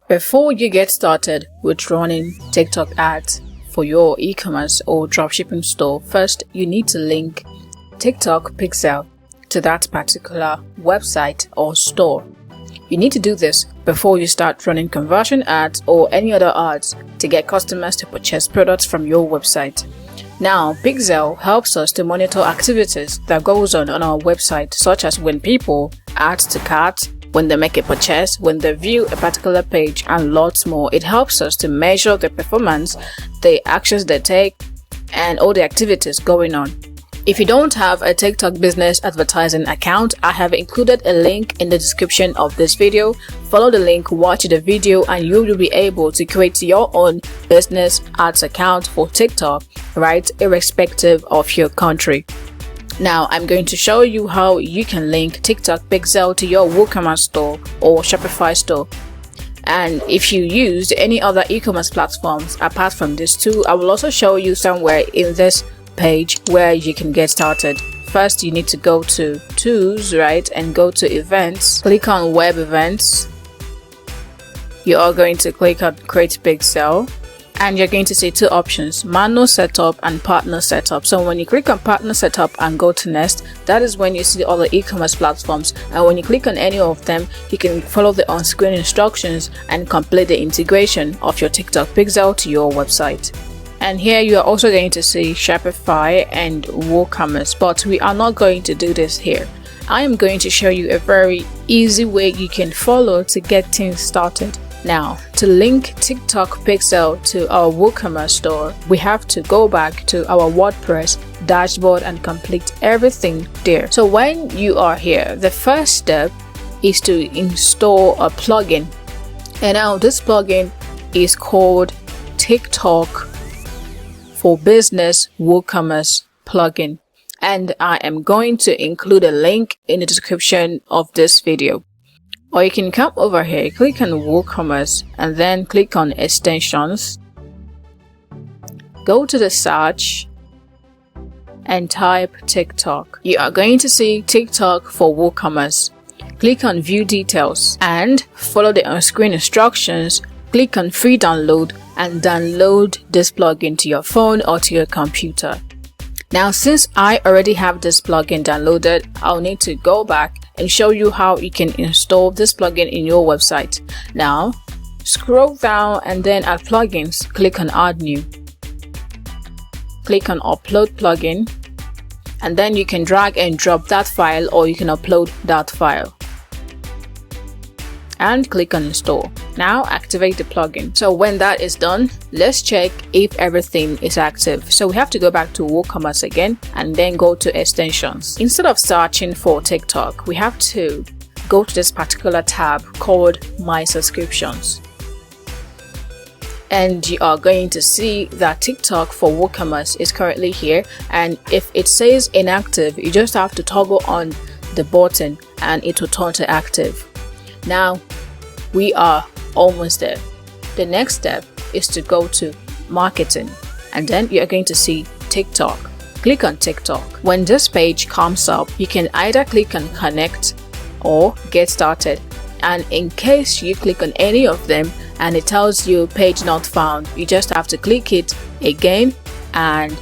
Before you get started with running TikTok ads for your e-commerce or dropshipping store, first you need to link TikTok Pixel to that particular website or store. You need to do this before you start running conversion ads or any other ads to get customers to purchase products from your website. Now, Pixel helps us to monitor activities that goes on our website, such as when people add to cart, when they make a purchase, when they view a particular page, and lots more. It helps us to measure the performance, the actions they take, and all the activities going on. If you don't have a TikTok business advertising account, I have included a link in the description of this video. Follow the link, watch the video, and you will be able to create your own business ads account for TikTok, right, irrespective of your country. Now, I'm going to show you how you can link TikTok Pixel to your WooCommerce store or Shopify store. And if you used any other e-commerce platforms apart from these two, I will also show you somewhere in this page where you can get started. First, you need to go to Tools, right, and go to Events. Click on Web Events. You are going to click on Create Pixel. And you're going to see two options, manual setup and partner setup. So when you click on partner setup and go to next, that is when you see all the e-commerce platforms. And when you click on any of them, you can follow the on-screen instructions and complete the integration of your TikTok Pixel to your website. And here you are also going to see Shopify and WooCommerce, but we are not going to do this here. I am going to show you a very easy way you can follow to get things started. Now, to link TikTok Pixel to our WooCommerce store, we have to go back to our WordPress dashboard and complete everything there. So when you are here, the first step is to install a plugin. And now this plugin is called TikTok for Business WooCommerce plugin. And I am going to include a link in the description of this video. Or you can come over here, click on WooCommerce, and then click on Extensions. Go to the search and type TikTok. You are going to see TikTok for WooCommerce. Click on View Details and follow the on-screen instructions. Click on Free Download and download this plugin to your phone or to your computer. Now, since I already have this plugin downloaded, I'll need to go back and show you how you can install this plugin in your website. Now, scroll down and then at Plugins, click on Add New. Click on Upload Plugin, and then you can drag and drop that file or you can upload that file. And click on Install. Now activate the plugin. So when that is done, let's check if everything is active. So we have to go back to WooCommerce again and then go to Extensions. Instead of searching for TikTok, we have to go to this particular tab called My Subscriptions. And you are going to see that TikTok for WooCommerce is currently here. And if it says inactive, you just have to toggle on the button and it will turn to active. Now, we are almost there. The next step is to go to Marketing, and then you are going to see TikTok. Click on TikTok. When this page comes up, you can either click on Connect or Get Started. And in case you click on any of them and it tells you page not found, you just have to click it again and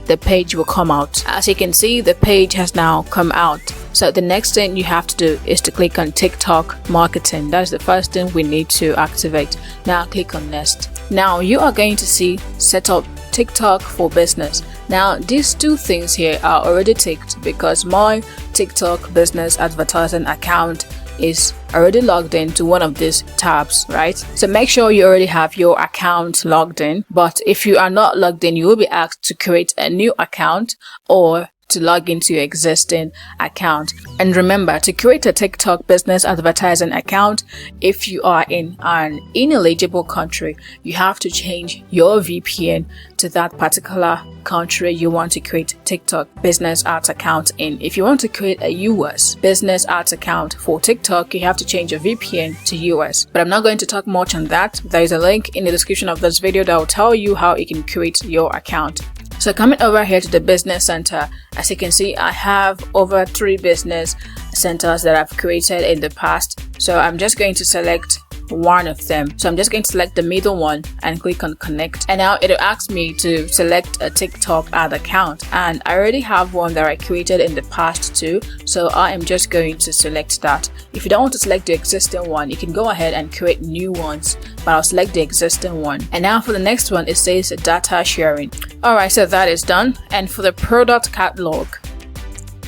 the page will come out. As you can see, the page has now come out. So the next thing you have to do is to click on TikTok Marketing. That's the first thing we need to activate. Now click on Next. Now you are going to see Set up TikTok for Business. Now these two things here are already ticked because my TikTok business advertising account is already logged into one of these tabs, right? So make sure you already have your account logged in. But if you are not logged in, you will be asked to create a new account or to log into your existing account. And remember, to create a TikTok business advertising account, if you are in an ineligible country, you have to change your VPN to that particular country you want to create TikTok business ads account in. If you want to create a US business ads account for TikTok, you have to change your VPN to US. But I'm not going to talk much on that. There is a link in the description of this video that will tell you how you can create your account. So coming over here to the business center, as you can see, I have over 3 business centers that I've created in the past. So I'm just going to select one of them. So I'm just going to select the middle one and click on connect. And now it'll ask me to select a TikTok ad account. And I already have one that I created in the past too. So I am just going to select that. If you don't want to select the existing one, you can go ahead and create new ones, but I'll select the existing one. And now for the next one, it says data sharing. Alright, so that is done. And for the product catalog,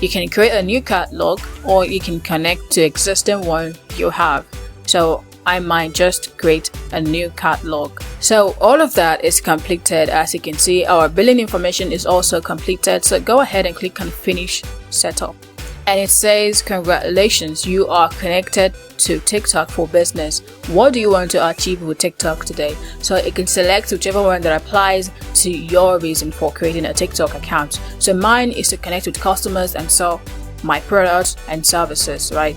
you can create a new catalog or you can connect to existing one you have. So I might just create a new catalog. So all of that is completed. As you can see, our billing information is also completed. So go ahead and click on finish setup. And it says, congratulations, you are connected to TikTok for business. What do you want to achieve with TikTok today? So you can select whichever one that applies to your reason for creating a TikTok account. So mine is to connect with customers and sell my products and services, right?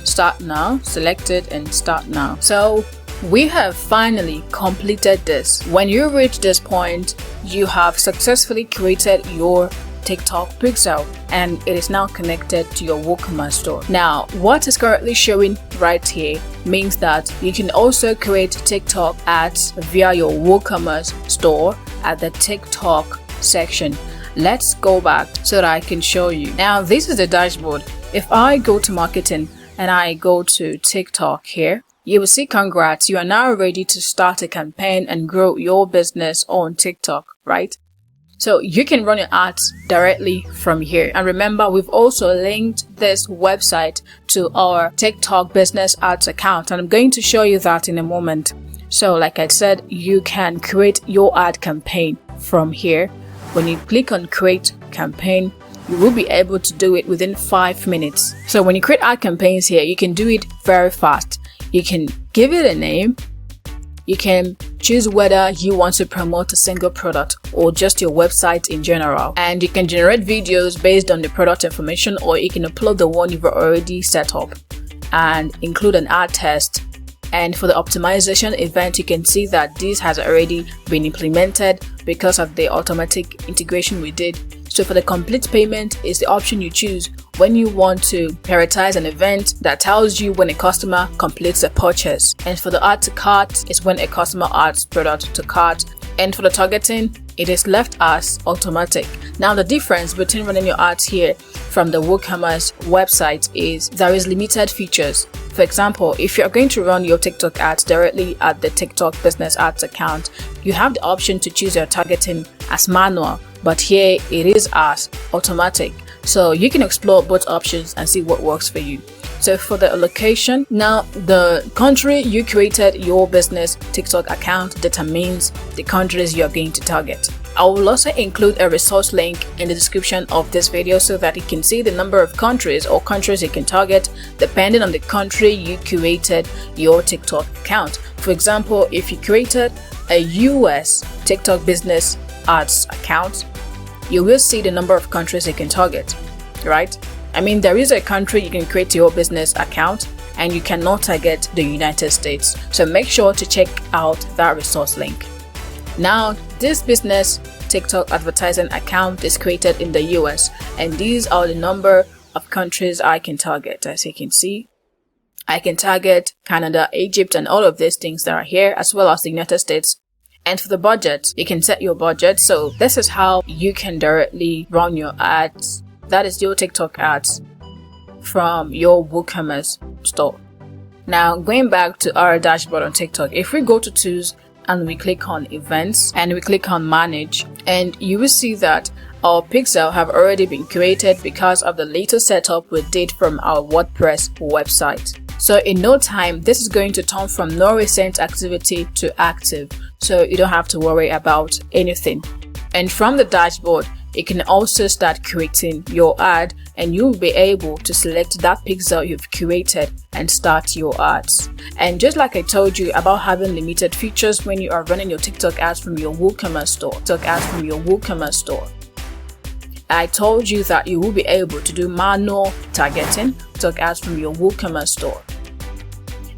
Start now, select it and start now. So we have finally completed this. When you reach this point, you have successfully created your TikTok pixel and it is now connected to your WooCommerce store. Now, what is currently showing right here means that you can also create TikTok ads via your WooCommerce store at the TikTok section. Let's go back so that I can show you. Now, this is the dashboard. If I go to marketing and I go to TikTok here, you will see congrats, you are now ready to start a campaign and grow your business on TikTok, right? So you can run your ads directly from here. And remember, we've also linked this website to our TikTok business ads account. And I'm going to show you that in a moment. So like I said, you can create your ad campaign from here. When you click on create campaign, you will be able to do it within 5 minutes. So when you create ad campaigns here, you can do it very fast. You can give it a name. You can choose whether you want to promote a single product or just your website in general. And you can generate videos based on the product information, or you can upload the one you've already set up and include an ad test. And for the optimization event, you can see that this has already been implemented because of the automatic integration we did. So for the complete payment is the option you choose when you want to prioritize an event that tells you when a customer completes a purchase. And for the add to cart is when a customer adds product to cart. And for the targeting, it is left as automatic. Now the difference between running your ads here from the WooCommerce website is there is limited features. For example, if you're going to run your TikTok ads directly at the TikTok business ads account, you have the option to choose your targeting as manual, but here it is as automatic. So you can explore both options and see what works for you. So for the location, now the country you created your business TikTok account determines the countries you are going to target. I will also include a resource link in the description of this video so that you can see the number of countries or countries you can target depending on the country you created your TikTok account. For example, if you created a US TikTok business ads account, you will see the number of countries you can target, right? I mean, there is a country you can create your business account and you cannot target the United States. So make sure to check out that resource link. Now, this business TikTok advertising account is created in the US, and these are the number of countries I can target. As you can see, I can target Canada, Egypt, and all of these things that are here, as well as the United States. And for the budget, you can set your budget. So this is how you can directly run your ads. That is your TikTok ads from your WooCommerce store. Now, going back to our dashboard on TikTok, if we go to tools and we click on events and we click on manage, and you will see that our pixel have already been created because of the latest setup we did from our WordPress website. So in no time, this is going to turn from no recent activity to active. So you don't have to worry about anything. And from the dashboard, you can also start creating your ad, and you'll be able to select that pixel you've created and start your ads. And just like I told you about having limited features when you are running your TikTok ads from your WooCommerce store, I told you that you will be able to do manual targeting TikTok ads from your WooCommerce store.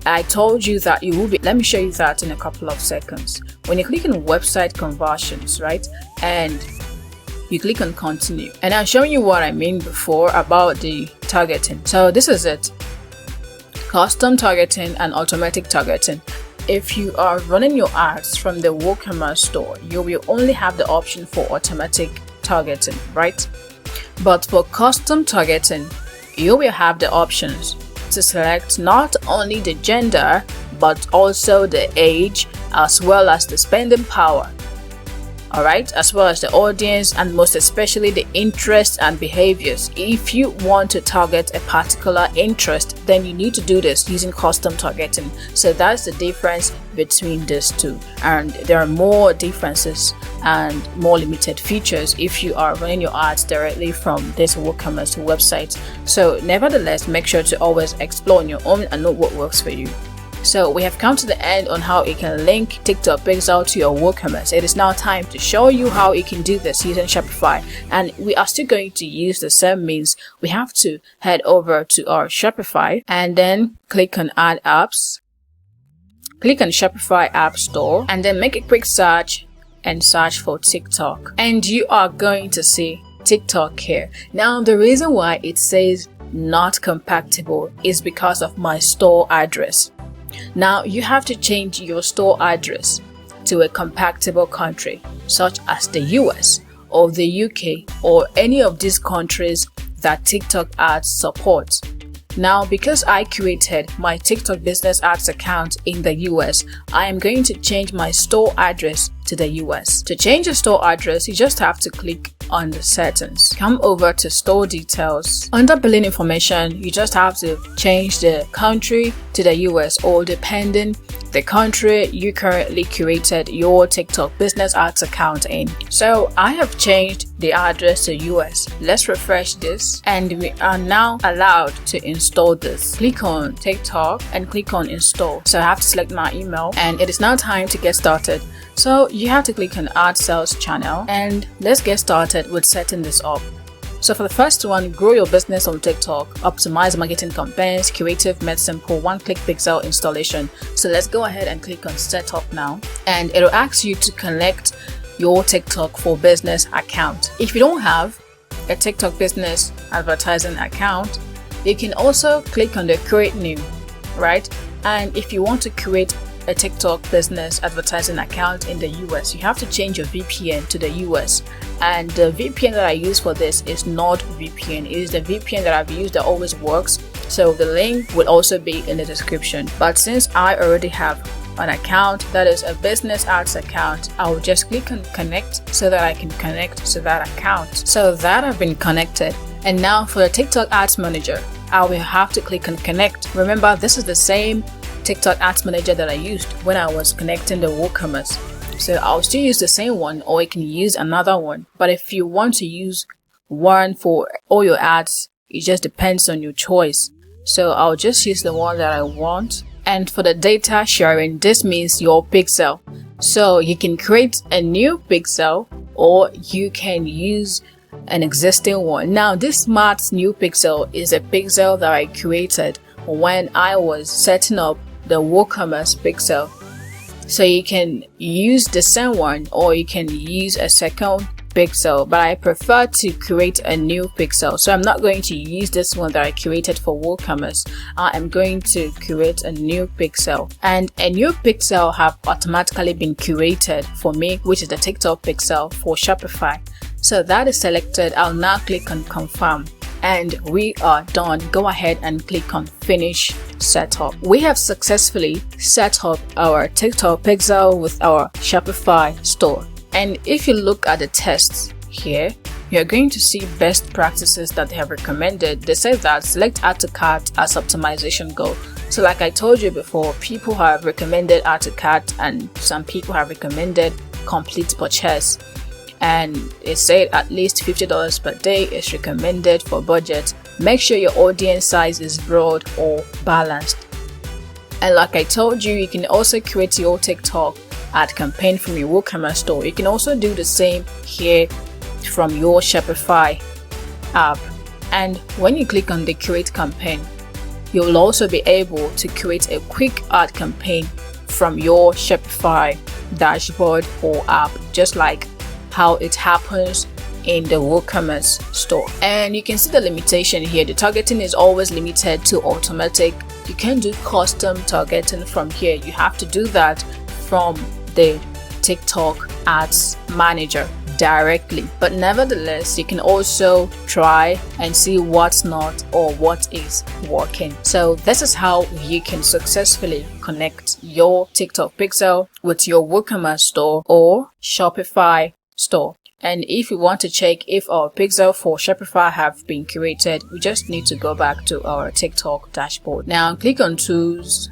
I told you that you will be, let me show you that in a couple of seconds. When you click on website conversions, right, and you click on continue, and I'm showing you what I mean before about the targeting. So this is it. custom targeting and automatic targeting. If you are running your ads from the WooCommerce store, you will only have the option for automatic targeting, right? But for custom targeting, you will have the options to select not only the gender, but also the age, as well as the spending power. Alright, as well as the audience, and most especially the interests and behaviors. If you want to target a particular interest, then you need to do this using custom targeting. So that's the difference between these two, and there are more differences and more limited features if you are running your ads directly from this WooCommerce website. So nevertheless, make sure to always explore on your own and know what works for you. So we have come to the end on how you can link TikTok pixel to your WooCommerce. It is now time to show you how you can do this using Shopify, and we are still going to use the same means. We have to head over to our Shopify and then click on Add Apps. Click on Shopify App Store and then make a quick search and search for TikTok, and you are going to see TikTok here. Now the reason why it says not compatible is because of my store address. Now you have to change your store address to a compatible country such as the US or the UK or any of these countries that TikTok ads support. Now, because I created my TikTok business ads account in the US, I am going to change my store address to the US. To change your store address, you just have to click on the settings. Come over to store details. Under billing information, you just have to change the country to the US, or depending the country you currently created your TikTok business ads account in. So I have changed the address to US. Let's refresh this and we are now allowed to install this. Click on TikTok and click on install. So I have to select my email and it is now time to get started. So you have to click on add sales channel and let's get started with setting this up. So for the first one, grow your business on TikTok, optimize marketing campaigns, creative, made simple, one-click pixel installation. So let's go ahead and click on setup now, and it'll ask you to connect your TikTok for business account. If you don't have a TikTok business advertising account, you can also click on the create new, right? And if you want to create a TikTok business advertising account in the US, you have to change your VPN to the US, and the VPN that I use for this is NordVPN. It is the VPN that I've used that always works, so the link will also be in the description. But since I already have an account that is a business ads account, I will just click on connect so that I can connect to that account. So that I've been connected, and now for the TikTok ads manager, I will have to click on connect. Remember, this is the same TikTok ads manager that I used when I was connecting the WooCommerce. So I'll still use the same one, or you can use another one. But if you want to use one for all your ads, it just depends on your choice. So I'll just use the one that I want. And for the data sharing, this means your pixel. So you can create a new pixel or you can use an existing one. Now this smart new pixel is a pixel that I created when I was setting up the WooCommerce pixel. So you can use the same one or you can use a second pixel, but I prefer to create a new pixel. So I'm not going to use this one that I created for WooCommerce. I am going to create a new pixel, and a new pixel have automatically been created for me, which is the TikTok pixel for Shopify. So that is selected. I'll now click on confirm. And we are done. Go ahead and click on finish setup. We have successfully set up our TikTok pixel with our Shopify store. And if you look at the tests here, you're going to see best practices that they have recommended. They say that select add to cart as optimization goal. So like I told you before, people have recommended add to cart and some people have recommended complete purchase. And it said at least $50 per day is recommended for budget. Make sure your audience size is broad or balanced. And like I told you, you can also create your TikTok ad campaign from your WooCommerce store. You can also do the same here from your Shopify app. And when you click on the create campaign, you'll also be able to create a quick ad campaign from your Shopify dashboard or app, just like how it happens in the WooCommerce store. And you can see the limitation here. The targeting is always limited to automatic you can do custom targeting from here. You have to do that from the TikTok Ads Manager directly, but nevertheless you can also try and see what's not or what is working. So this is how you can successfully connect your TikTok pixel with your WooCommerce store or Shopify store. And if you want to check if our pixel for Shopify have been created, we just need to go back to our TikTok dashboard. Now click on Tools,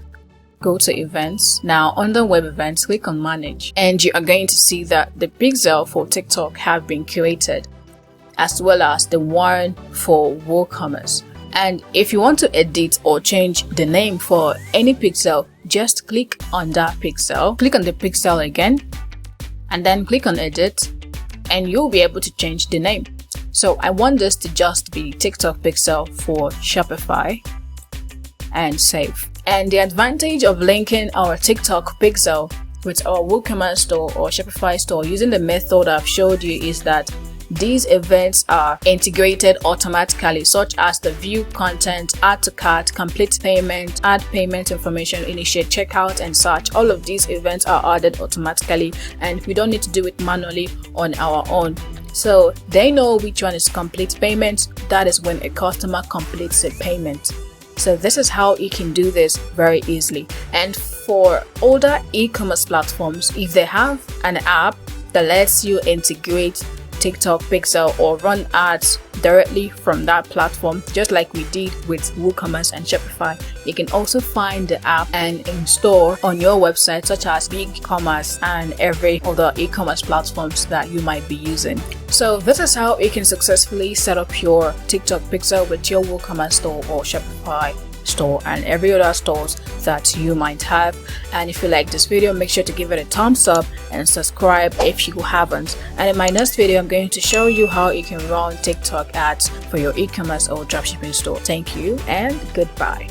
go to Events. Now under Web Events, click on Manage, and you are going to see that the pixel for TikTok have been created, as well as the one for WooCommerce. And if you want to edit or change the name for any pixel, just click on that pixel, click on the pixel again, and then click on Edit, and you'll be able to change the name. So I want this to just be TikTok pixel for Shopify, and save. And the advantage of linking our TikTok pixel with our WooCommerce store or Shopify store using the method I've showed you is that these events are integrated automatically, such as the view content, add to cart, complete payment, add payment information, initiate checkout, and such. All of these events are added automatically, and we don't need to do it manually on our own. So they know which one is complete payment. That is when a customer completes a payment. So this is how you can do this very easily. And for older e-commerce platforms, if they have an app that lets you integrate TikTok pixel or run ads directly from that platform, just like we did with WooCommerce and Shopify, you can also find the app and install on your website, such as WooCommerce and every other e-commerce platforms that you might be using. So this is how you can successfully set up your TikTok pixel with your WooCommerce store or Shopify store and every other stores that you might have. And if you like this video, make sure to give it a thumbs up and subscribe if you haven't. And in my next video, I'm going to show you how you can run TikTok ads for your e-commerce or dropshipping store. Thank you and goodbye.